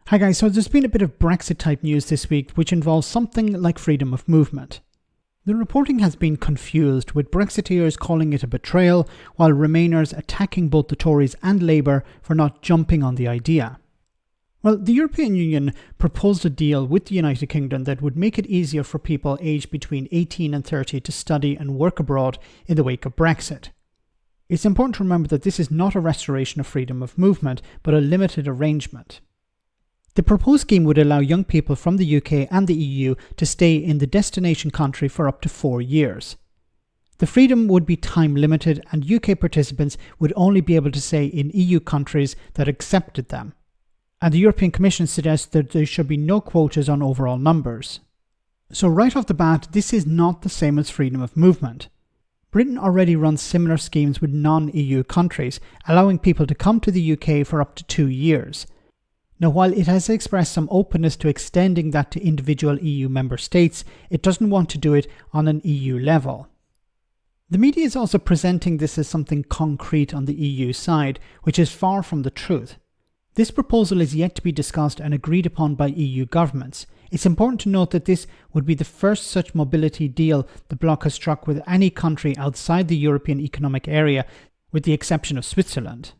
Hi guys, so there's been a bit of Brexit type news this week which involves something like freedom of movement. The reporting has been confused, with Brexiteers calling it a betrayal, while Remainers attacking both the Tories and Labour for not jumping on the idea. Well, the European Union proposed a deal with the United Kingdom that would make it easier for people aged between 18 and 30 to study and work abroad in the wake of Brexit. It's important to remember that this is not a restoration of freedom of movement, but a limited arrangement. The proposed scheme would allow young people from the UK and the EU to stay in the destination country for up to 4 years. The freedom would be time limited, and UK participants would only be able to stay in EU countries that accepted them. And the European Commission suggests that there should be no quotas on overall numbers. So right off the bat, this is not the same as freedom of movement. Britain already runs similar schemes with non-EU countries, allowing people to come to the UK for up to 2 years. Now, while it has expressed some openness to extending that to individual EU member states, it doesn't want to do it on an EU level. The media is also presenting this as something concrete on the EU side, which is far from the truth. This proposal is yet to be discussed and agreed upon by EU governments. It's important to note that this would be the first such mobility deal the bloc has struck with any country outside the European Economic Area, with the exception of Switzerland.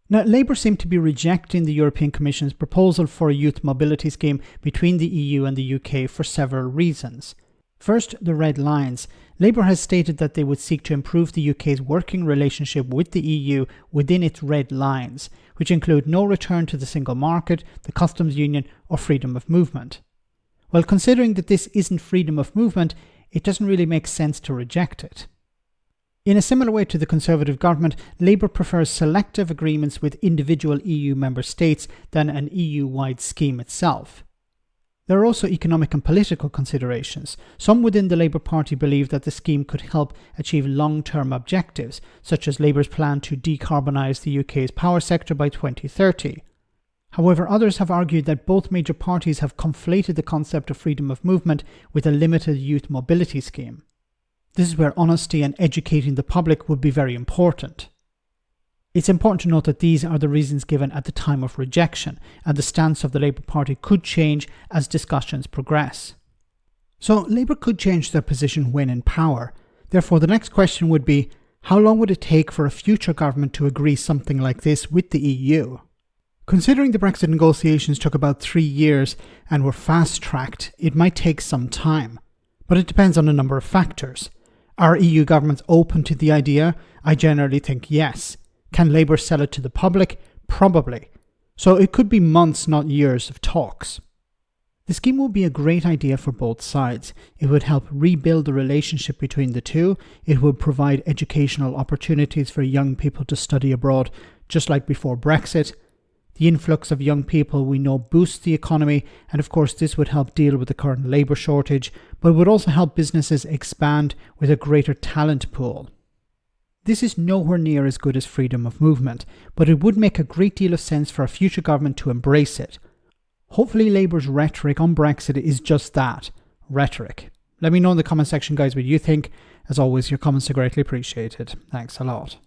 Now, Labour seem to be rejecting the European Commission's proposal for a youth mobility scheme between the EU and the UK for several reasons. First, the red lines. Labour has stated that they would seek to improve the UK's working relationship with the EU within its red lines, which include no return to the single market, the customs union, or freedom of movement. Well, considering that this isn't freedom of movement, it doesn't really make sense to reject it. In a similar way to the Conservative government, Labour prefers selective agreements with individual EU member states than an EU-wide scheme itself. There are also economic and political considerations. Some within the Labour Party believe that the scheme could help achieve long-term objectives, such as Labour's plan to decarbonise the UK's power sector by 2030. However, others have argued that both major parties have conflated the concept of freedom of movement with a limited youth mobility scheme. This is where honesty and educating the public would be very important. It's important to note that these are the reasons given at the time of rejection, and the stance of the Labour Party could change as discussions progress. So Labour could change their position when in power. Therefore, the next question would be, how long would it take for a future government to agree something like this with the EU? Considering the Brexit negotiations took about 3 years and were fast-tracked, it might take some time. But it depends on a number of factors. Are EU governments open to the idea? I generally think yes. Can Labour sell it to the public? Probably. So it could be months, not years, of talks. The scheme would be a great idea for both sides. It would help rebuild the relationship between the two. It would provide educational opportunities for young people to study abroad, just like before Brexit. The influx of young people we know boosts the economy, and of course this would help deal with the current labour shortage, but it would also help businesses expand with a greater talent pool. This is nowhere near as good as freedom of movement, but it would make a great deal of sense for a future government to embrace it. Hopefully Labour's rhetoric on Brexit is just that, rhetoric. Let me know in the comment section, guys, what you think. As always, your comments are greatly appreciated. Thanks a lot.